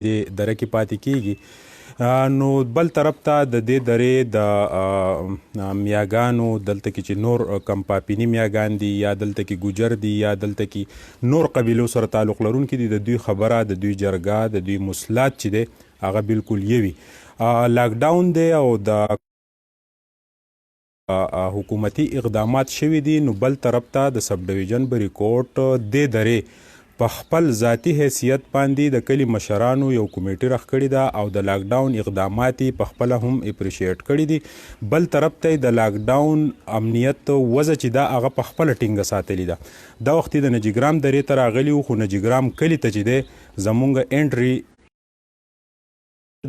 دې دره کې پاتې کیږي. نو بل طرف ته د دې درې د میاګانو دلته کې چې نور کم پاپینی میاګان دي یا دلته کې ګوجر دي یا دلته کې نور قبیلو سره تعلق لرونکي دي، د دوی خبره، د دوی جرګه، د دوی مسلات چې دی هغه بالکل یوي. لاکډاون دی او د حکومتي اقدامات شوي دي. نو بل طرف ته د سب ډویژن بریکوټ دې درې په خپل ذاتي حیثیت باندې د کلي مشرانو یو کمیټه راخ کړې ده او د لاکډاون اقدامات په خپل هم اپریشیټ کړي دي. بل طرف ته د لاکډاون امنیت وضع چې دا هغه په خپل ټینګه ساتلې ده. دا وخت د نجیګرام درې ته راغلي وو، خو نجیګرام کلي ته چې دی زمونږ انټري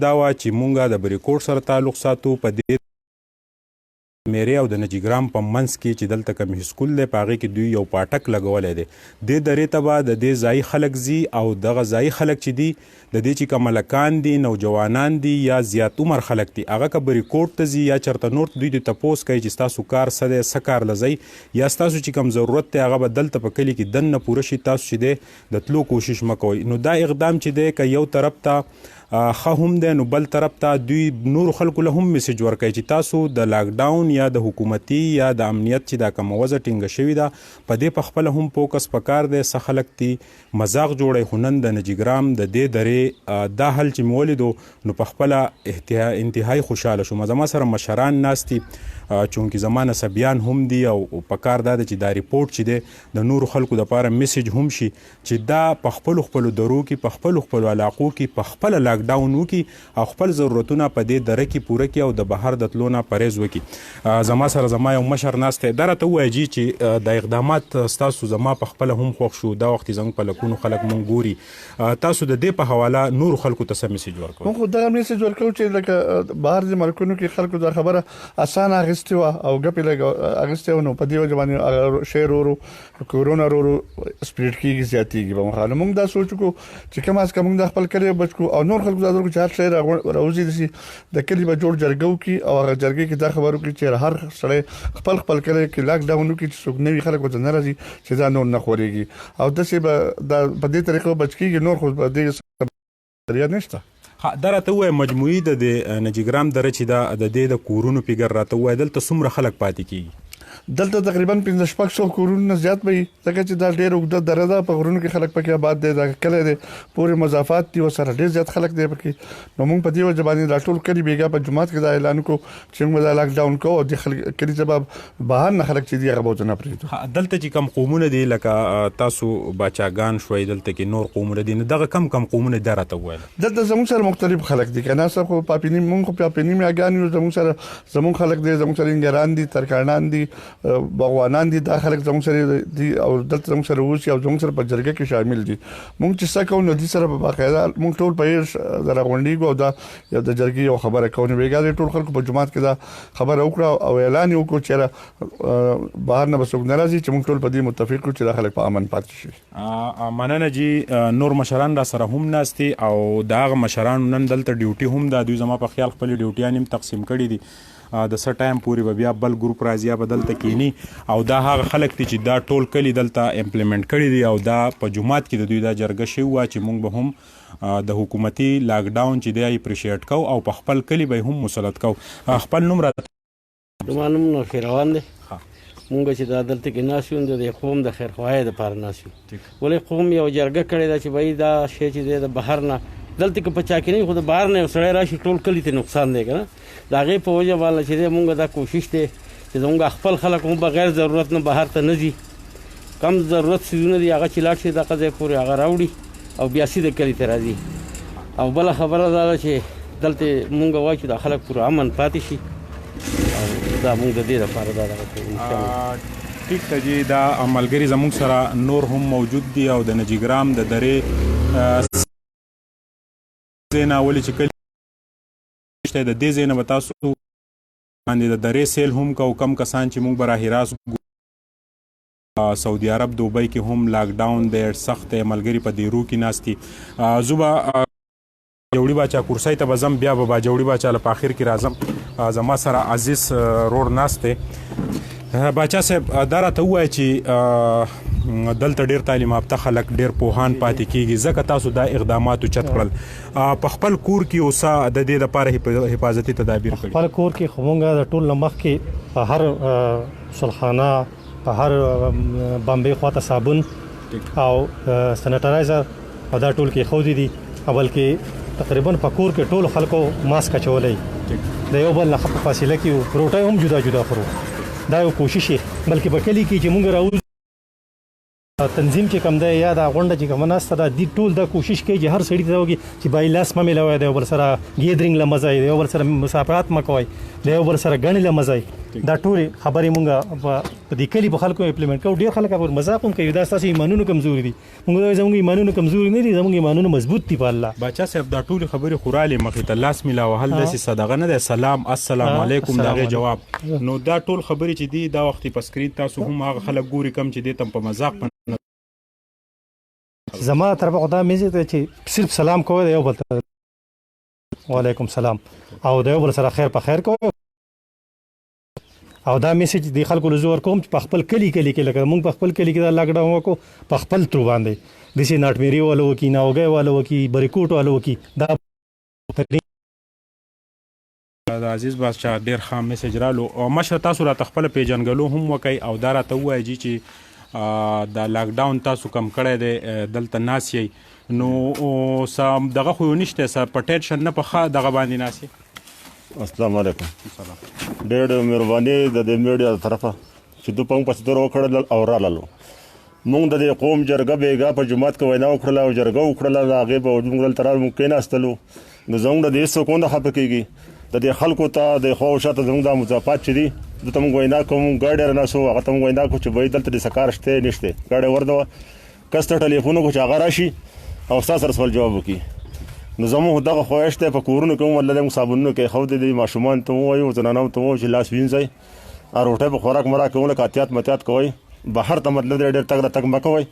دا وه چې مونږ د بریکوټ سره تعلق ساتو. په دې میرې او د نجیګرام په منځ کې چې دلته کوم سکول دی په هغې کې دوی یو پاټک لګولی دی. دې درې ته به د دې ځایي خلک ځي او دغه ځایي خلک چې دي د دې چې کوم هلکان دي، نوجوانان دي یا زیات عمر خلک دي، هغه که بریکوټ ته ځي یا چېرته نور دوی د تپوس کوي چې ستاسو کار څه دی، څه کار له ځئ یا ستاسو چې کوم ضرورت دی هغه به دلته په کلي کې دننه پوره شي، تاسو چې دی د تلو کوشش مه کوئ. نو دا اقدام چې دی که یو طرف ته ښه هم دی، نو بل طرف ته دوی نورو خلکو له هم میسج ورکوي چې تاسو د لاکډاون یا د حکومتي یا د امنیت چې دا کومه وضع ټینګه شوې ده په دې په خپله هم فوکس پکار دی. څه خلک دي مذاق جوړی، خو نن د نجیګرام د دې درې دا حل چې مې ولیدو نو په خپله انتهایی خوشحاله شوم. زما سره مشران ناست دي چونکې زما نسبیان هم دي او پکار دا ده چې دا ریپورټ چې دی د نورو خلکو دپاره میسج هم شي چې دا په خپلو درو کې په خپلو علاقو کې په خپله لاکډاون وکړي او خپل ضرورتونه په دې دره کې پوره کړي او د بهر د تلو نه پرهیز وکړي. زما سره زما یو مشر ناست دی، دا راته ووایه جي چې د اقدامات ستاسو زما په خپله هم خوښ شو. دا وخت زموږ په لکونو خلک مونږ ګوري. تاسو د دې په حواله نورو خلکو ته څه میسج ورکوئ؟ مونږ خو دغه میسج ورکوو چې لکه بهر د ملکونو کې خلکو دا خبره اسانه اخیستې وه او ګپې لږ اخیستې وه، نو په دې وجه باندې شعر ورو کورونه ورو سپریډ کېږي، زیاتېږي به مخاله. مونږ دا سوچ وکړو چې کم از کم مونږ د خپل کلي بچ کړو او نور خلکو دا درکړو چې هر شی راوځي داسې د کلي به جوړ جرګه وکړي او هغه جرګې کې دا خبر وکړي چې هر سړی خپل کلي کې لاکډاون وکړي چې څوک نوي خلک ورته نه راځي چې دا نور نه خورېږي او داسې به دا په دې طریقه بچ کېږي. نور خو په دې ذریعه نشته. دا راته ووایه مجموعي د نجیګرام دره چې دا د دې د کورونو فیګر راته ووایه دلته څومره خلک پاتې کېږي؟ دلته تقریبا 1500 کورونه زیات وي ځکه چې دا ډېر اوږده دره ده، په غرونو کې خلک پکې آباد دي، دا کلی دی پورې مضافات دي ورسره ډېر زیات خلک دی پکې. نو موږ په دې وجه باندې دا ټول کلي بیګا په جومات کې دا اعلان وکړو چې موږ دا لاکډاون کوو او د خلک کلي څخه بهر نه خلک چې دي هغه به نه پرېږدو. دلته چې کم قومونه دي لکه تاسو باچاګان شوي، دلته کې نور قومونه دي، نو دغه کم قومونه دا راته وویل. دلته زموږ سره مختلف خلک دي، که نه څه خو پاپینی موږ خو پاپینی میاګان یو، زموږ خلک دي، زموږ سره انګران دي، ترکانان دي، باغوانان دي، دا خلک زموږ سره دي او دلته زموږ سره اوسي او زموږ سره په جرګه کې شامل دي. موږ چې څه کوو نو دې سره په باقاعده موږ ټول په یې راغونډېږو او دا یو د جرګې یو خبره کوو. نو بیګا ټول خلکو په جومات کې دا خبره وکړه او اعلان یې وکړو چې بهر نه به څوک نه راځي، چې موږ ټول په دې متفق یو چې دا خلک په امن پاتې شي. مننه جي. نور مشران را سره هم ناست دي او د هغه مشرانو نن دلته ډیوټي هم ده، دوی زما په خیال خپل ډیوټیان هم تقسیم کړي دي. د څه ټایم پورې به بیا بل ګروپ راځي یا به دلته کینی او دا هغه خلک دي چې دا ټول کلي دلته امپلیمنټ کړي دي او دا په جومات کې د دوی دا جرګه شوې وه چې موږ به هم د حکومتي لاکډاون چې دی اپریشیټ کوو او په خپل کلي به هم مسلط کوو. خپل نوم راته؟ زما نوم نوخیر روان دی. مونږ چې دا دلته کې ناست یو د قوم د خیرخواهۍ دپاره ناست یو، ولې قوم یو جرګه کړې ده چې بهی دا شی چې دی د بهر نه دلته کې په چا کې نه خو د بهر نه یو سړی راشي ټول کلي ته نقصان دی که نه. د هغې په وجه باندې چې دی مونږ دا کوشش دی چې زموږ خپل خلک هم بغیر ضرورت نه بهر ته نه ځي، کم ضرورت څیزونه دي هغه چې لاړ شي دغه ځای پورې هغه راوړي او بیا سیده کلي ته راځي. او بله خبره دا ده چې دلته مونږ وایو چې دا خلک پوره امن پاتې شي او دا مونږ د دې لپاره دا دغه کوو انشاءالله. ټیک ته جي. دا ملګري زموږ سره نور هم موجود دي او د نجیګرام د درې ځای نه ولې چې کلي شته د دې ځای نه به تاسو باندې د درې سیل هم کوو. کم کسان چې موږ به راه راست سعودي عرب دوبۍ کې هم لاکډاون دی سخت دی، ملګري په دیرو کې ناست دي. زه به جوړي باچا کورسۍ ته به ځم، بیا به جوړي باچا له په اخر کې راځم. زما سره عزیز رور ناست دی. باچا صاحب دا راته ووایه چې دلته ډیر تعلیم یافته خلک ډیر پوهان پاتې کیږي ځکه تاسو دا اقدامات اوچت کړل په خپل کور کې اوسه د دې لپاره حفاظتي تدابیر کړي خپل کور کې خو مونږ د ټول مخ کې په هر سلخانه په هر بمبې خواته صابون او سانیټایزر او دا ټول کې خو دي اول کې تقریبا په کور کې ټول خلکو ماسک اچولای د یو بل نه په فاصله کې روټي هم جدا جدا خورو دا یو کوشش بلکې بکلی کې چې مونږ راو تنظیم چې کم ده یا دا غونډه چې کوم ناست دا دی ټول دا کوشش کوي چې هر سړی ته وږي چې بای لاس ملوي دی بل سره گیدرینګ لمزای دی بل سره مسافرات مکوي دی بل سره غنی لمزای دا ټول خبرې مونږ په دې کلی په خلکو امپلیمنٹ کوو ډیر خلک په مذاق هم کوي دا تاسو ایمانونو کمزوري دي مونږ زموږ ایمانونو کمزوري نه دي زموږ ایمانونو مضبوط دي په الله بچا صاحب دا ټول خبرې خوراله مخې ته لاس ملاوه هل د صدقه نه ده سلام السلام علیکم دا جواب نو دا ټول خبرې چې دی دا وخت په سکرین تاسو هم هغه خلک ګوري کم چې دی تم په مذاق زما طرف خدا میزه ته چې صرف سلام کوی دی یو بل ته وعلیکم سلام او دا یو بل سره خیر په خیر کوی او دا میسج دی خلکو له زور کوم چې په خپل کلی کې لکه موږ په خپل کلی کې دا لاک ډاون وکړو په خپل تر باندې د سي ناټميري والو کې ناوګي والو کې بریکوټ والو کې دا عزیز بادشاہ ډیر خام میسج رالو او مشر تاسو را تخپل پیجنګلو هم وکي او دا راته وایي چې دا لاک ډاون تاسو کم کړی دی دلته ناس یې نو سم دغه خو نشته سر پټیشن نه په ښه دغه باندې ناس یې السلام علیکم ډېر مهرباني د دې میډیا طرفه چې دوی په پس درو کړل او رالو مونږ د دې قوم جرګه بیګا په جماعت کې وینا وکړه او جرګه وکړه هغه به موږ تر ممکن استلو نو زموږ د دې څه کوم خپه کیږي د دې خلکو ته د خو شاته زموږ د مضافات چي د تم وینا کوم ګاډي نه سو هغه تم وینا کو چې وای دلته د سکار شته نشته ګاډي ورده کسته ټلیفون کو چې هغه راشي او تاسو سره جواب وکي نو زموږ دغه خوښته په کورونو کې ولله موږ صابونو کې خو د ماشومان ته وایو زنانو ته وایو چې لاس وینځي او روټه په خوراک مرا کوله کاتیات متیات کوي بهر ته مطلب ډېر تک مکوي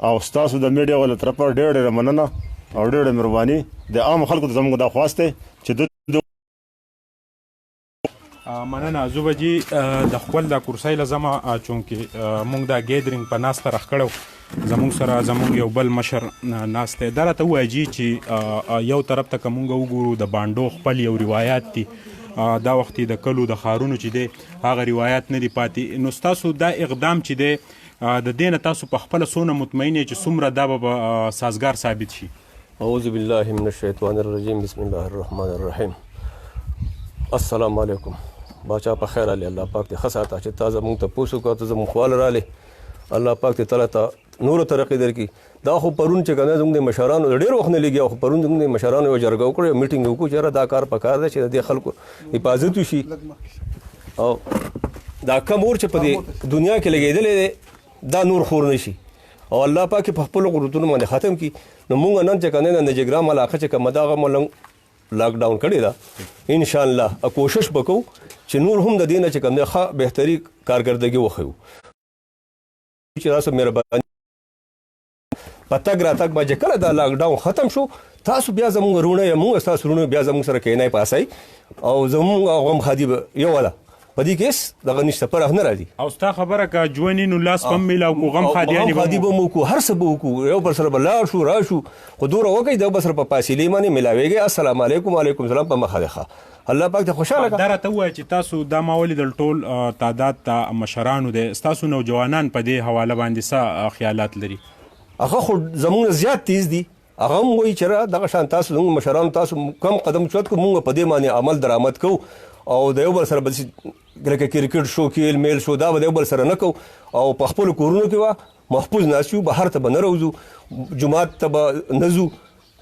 او تاسو د میډیا ول طرف ډېر مننه او ډېر مهرباني د عام خلکو زموږ د خواسته چې مننه زوبجی د خپل د کورسۍ لزما چونکه مونږ د گیدرینګ په ناس ته راخړو زموږ سره زموږ یو بل مشر ناسته درته وایي چې یو طرف ته کومګ وګورو د باندو خپل یو روایت دي دا وخت د کلو د خارونو چې دی هغه روایت نه دی پاتې نو تاسو دا اقدام چې دی د دین تاسو په خپل سونه مطمئن چې څومره دا به سازگار ثابت شي اعوذ بالله من الشیطان الرجیم بسم الله الرحمن الرحیم السلام علیکم باچا په خیر علي الله پاک دې خاصه چې تازه مونږ ته پوسو کو ته زموږ خپل رااله الله پاک دې تعالی ته نور ترقی درکې دا خو پرون چې کنه زموږ د مشرانو ډېر وخت نه لګي خو پرون زموږ د مشرانو یو جرګه وکړه میټینګ وکړو چې دا کار پکار دی چې د خلکو حفاظت وشي او دا کومور چې په دې دنیا کې لګیدل دا نور خور نشي او الله پاک په خپل قدرتونو باندې ختم کی نو مونږ نن چې کنه د جګرام علاقه چې کومه دا ملنګ لاک ډاون کړی دا ان شاء الله کوشش وکړو چې نور هم د دینه چې کوم ښه بهتري کارګردګي وخیو چې تاسو مهرباني پتاګ راتګ باندې کله دا لاک ډاون ختم شو تاسو بیا زموږ رونه موږ تاسو رونه بیا زموږ سره کینای پاسای او زموږ غم خدیب یو ولا پدې کیس دغه نشته پر نه راځي او ستا خبره کا جوانی نو لاس پم ملا کو غم خادیانی به مو کو هر څه به کو یو پر سره بلا شو راشو خو دور وکي د بسر په فاصله باندې ملاويږي السلام علیکم وعلیکم السلام په مخه الله پاک ته خوشاله درته وای چې تاسو د ماولي د ټول تعداد ته مشرانو د تاسو نوجوانان په دې حواله باندې څه خیالات لري هغه خو زموږ زیات تیز دي هغه وایي چې دغه شان تاسو زموږ مشرانو تاسو کم قدم چوت کو موږ په دې باندې عمل درآمد کو او د یو بل سره بل لکه کرکټ شو کې میل شو دا به یو بل سره نه کو او په خپل کورونو کې وا محفوظ ناسیو بهر ته بنه روزو جمعات ته نزو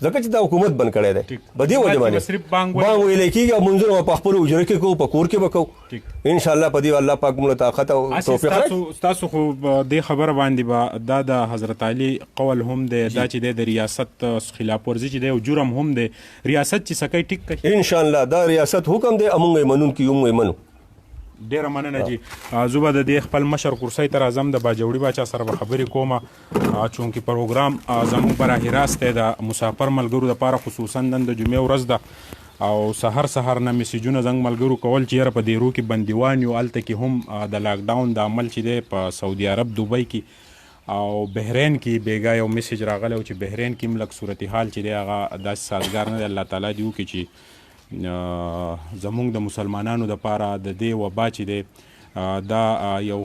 ځکه چې دا حکومت بند کړی دی په دې وجه باندې بانګ ویل کېږي منځونه په خپل اجره کې کو په کور کې وکړو ان شاء الله په دې الله پاک موږ طاقت او توفیق تاسو خو د خبره باندې با د حضرت علي قول هم دی دا چې د ریاست خلاف ورزي چې د جرم هم دی ریاست چې سکه ټیک کوي ان شاء الله دا ریاست حکم دی امونږ منون کیو منو ډیر مننه جی زوبه د خپل مشر کورسۍ تر اعظم د باجوړي باچا سره خبرې کومه چونکی پروګرام زموږ براه راست د مسافر ملګرو لپاره خصوصا نن د جمعې ورځ ده او سحر نه میسجونه زنګ ملګرو کول چې په دې رو کې بندیوان یو الته کې هم د لاک ډاون د عمل چې دی په سعودي عرب دوبۍ کې او بحرین کې بیګا یو میسج راغلی و چې بحرین کې هم لږ صورتحال چې دی هغه داسې سازګار نه دی. الله تعالی دې وکړي چې زمونږ د مسلمانانو دپاره د دې وبا چې دی دا یو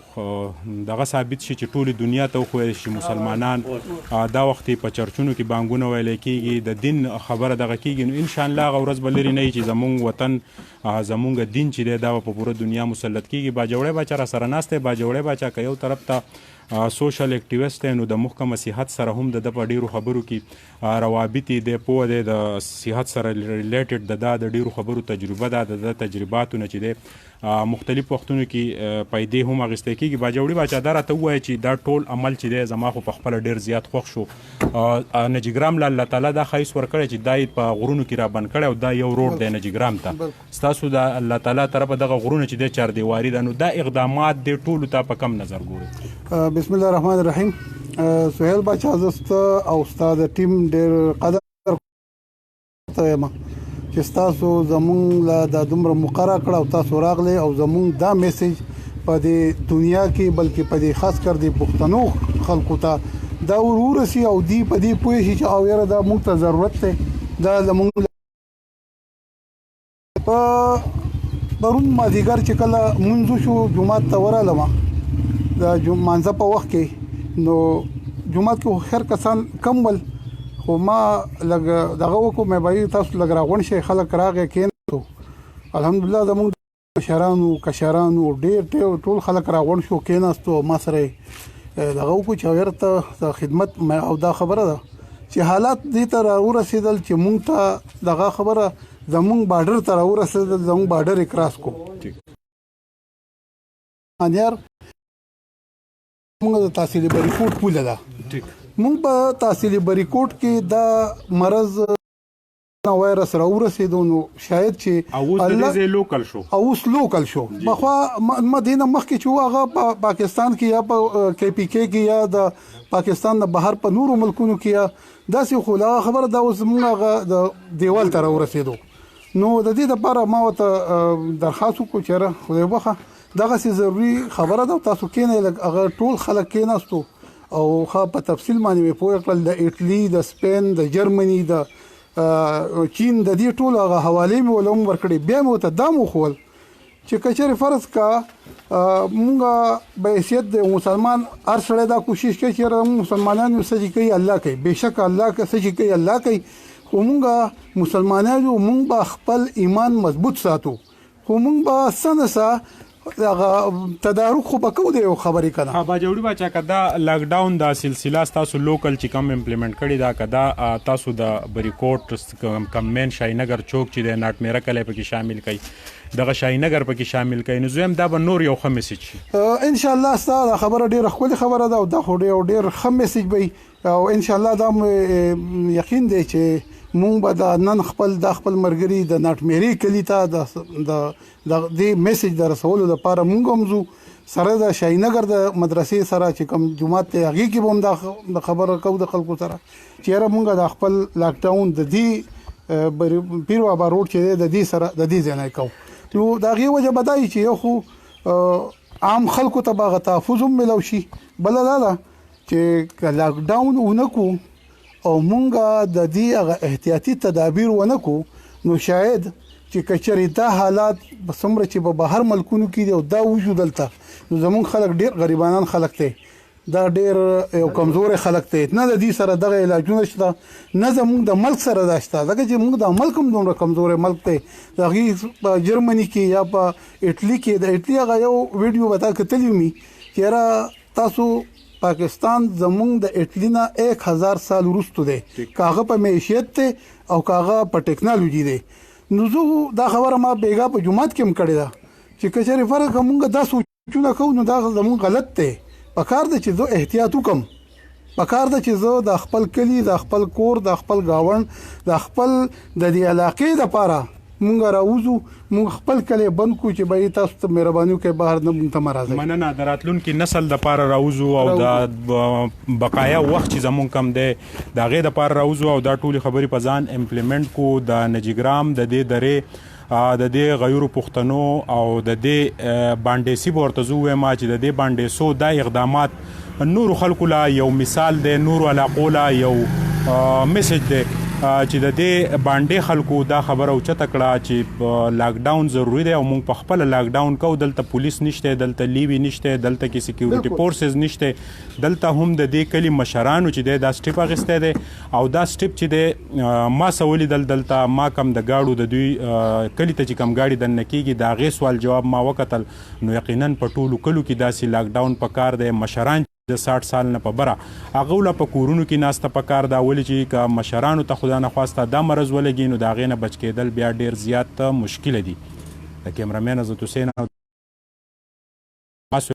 دغه ثابت شي چې ټولې دنیا ته وښویل شي مسلمانان دا وخت په چرچونو کې بانګونه ویلی کېږي د دین خبره دغه کېږي نو انشاءالله هغه ورځ به لرې نه وي چې زمونږ وطن زمونږ دین چې دی دا به په پوره دنیا مسلط کېږي. باجوړی باچا را سره ناست دی. باجوړی باچا که یو طرف ته سوشل اکټیویسټ دی نو د محکمه صحت سره هم د په ډیرو خبرو کې روابط دی پوه دی د صحت سره ریلیټډ د ډیرو خبرو تجربه ده د تجرباتو نه چې دی مختلف وختونو کې پیدې هم اخیستی کېږي. باجوړي باچا دا راته ووایه چې دا ټول عمل چې دی زما خو په خپله ډېر زیات خوښ شو. نجیګرام له الله تعالی دا ښایست ورکړی چې دا یې په غرونو کې رابند کړی او دا یو روډ دی نجیګرام ته. ستاسو د الله تعالی طرفه دغه غرونه چې دی چاردیواري ده نو دا اقدامات دی ټولو ته په کم نظر ګورئ؟ بسم الله الرحمن الرحیم. سهیل باچا زه او ستا د ټیم ډېر قدر یم چې تاسو زمونږ له دا دومره مقرره کړه او تاسو راغلی او زمونږ دا میسج په دې دنیا کې بلکې په دې خاص کر د پښتنو خلکو ته دا ورورسي او دی په دې پوه شي چې او یاره دا موږ ته ضرورت دی. دا زمونږ په پرون مازدیګر چې کله مونځ شو جومات ته ورغلم د مانځه په وخت کې نو جومات کې خیر کسان کم ول خو ما لږ دغه وکړو مې وایي تاسو لږ راغونډ شئ. خلک راغی کېناستو الحمدلله زموږ مشرانو کشرانو ډېر ټول خلک راغونډ شو کېناستو ما سره دغه وکړو چې ورته د خدمت او دا خبره ده چې حالات دې ته راورسېدل چې مونږ ته دغه خبره زمونږ بارډر ته راورسېدل زمونږ بارډر یې کراس کو انیار موږ د تحصیل بریکوټ پوله ده موږ په تحصیل بریکوټ کې دا مرض وایرس راورسېدو نو شاید چې اوس لوکل شو بخوا مدینه مخکې چې هغه په پاکستان کې یا په کې پی کې کې یا د پاکستان د بهر په نورو ملکونو کې یا داسې خو لا خبره دا اوس موږ د دیوال ته راورسېدو نو د دې لپاره ما ته درخواست وکړو چې خدای وبخښه دغه سي ضروري خبره ده تاسو کې نه هغه ټول خلک کې ناستو او خا په تفصیل باندې پوه کړل د ایټلی د سپین د جرمني د چین د دې ټول هغه حواله مې ولوم ورکړي بیا مو ته دامو خول چې کچره فرض کا مونږه به حیثیت د مسلمان هر سړی دا کوشش کوي چې مسلمانانو سجي کوي الله کوي بهشکه الله کوي سجي کوي الله کوي خو مونږه مسلمانانو مونږ به خپل ایمان مضبوط ساتو خو مونږ به سنسا تدارک خو بکو دی خبرې کنه. باجوړي باچا کدا لاک ډاون دا سلسله تاسو لوکل چې کم امپلیمنٹ کړی دا کدا تاسو د بریکوټ کم مین شاینګر چوک چې د ناټ میرا کلی پکې شامل کړي دغه شاینګر پکې شامل کړي نو زم دا به نور یو ښه میسج شي ان شاء الله ستاسو خبره ډیره ښکلې خبره ده او دا خو ډیر ښه میسج وي او ان شاء الله دا یقین دی چې مونږ به د نن خپل مرګري د ناټ میری کلی ته د دې میسج در رسولو لپاره مونږ هم زو سره د شاینګر د مدرسې سره چې کوم جمعات ته هغه کې هم د خبره کو د خلکو سره چې مونږ د خپل لاک ډاون د دې پیروا باروډ چې د دې سره د دې ځای نه کو نو دا غي وجه بدای چې یو خو عام خلکو ته باغ تحفظ هم ملو شي بل دا چې لاک ډاون اونکو او مونږه د دې هغه احتیاطي تدابیر ونکو نو شاید چې کچري دا حالات بسمره چې په بهر ملکونو کې دی او دا وجودلته نو زمونږ خلک ډیر غریبانان خلک ته دا ډیر یو کمزور خلک ته نه د دې سره دغه علاجونه شته نه زمونږ د ملک سره داشته ځکه چې موږ د ملک هم دومره کمزور ملک ته دغه په جرمني کې یا په ایټلی کې د ایټلی هغه یو ویډیو وتا کتلی می چې تاسو پاکستان زمونږ د ایټلی نه 1000 سال وروسته دی کاغه په معیشت ته او کاغه په ټیکنالوژي دی نو زه دا خبره ما بیګا په جمعات کې هم کړې ده چې کچري فرق مونږ دا سوچونه کوو نو دا زمونږ غلط دی پکار د چې زه احتیاط وکم پکار د چې زه د خپل کلی د خپل کور د خپل گاوند د خپل د دې علاقې لپاره مونږ راوځو مونږ خپل کلی بند کو چې به تاسو ته مهرباني کوي بهر نه مونږ ته مرزه مننه دراتلونکو نسل د لپاره راوځو او د بقایا وخت چې زمونږ کم دی دا غي د لپاره راوځو او دا ټولي خبري په ځان امپلیمنٹ کو د نجیګرام د دې درې د دې غیرو پښتنو او د دې باندې سی ورته زو ما چې د دې باندې سو د اقدامات نورو خلکو لا یو مثال دی، نورو علاقو لا یو میسج دی چې د دې باندې خلکو دا خبره اوچته کړه چې لاک ډاون ضروري دی او موږ په خپل لاک ډاون کوو. دلته پولیس نشته، دلته لیوی نشته، دلته کې سکیورټي فورسز نشته، دلته هم د دې کلی مشرانو چې دا سټیپ اخیستی دی او دا سټیپ چې دی ما څه ولیدل دلته، ما کم د ګاډو د دوی کلي ته چې کم ګاډي دننه کېږي د هغې سوال جواب ما وکتل، نو یقینا په ټولو کلو کې داسې لاک ډاون پکار دی. مشران د 60 سال نه په بره هغه له په کورونو کې ناسته پکار دا، ولې چې که مشرانو ته خدا نخواسته دا مرض ولګي نو د هغې نه بچ کېدل بیا ډېر زیات مشکله دي. د کیمرامین عزت حسین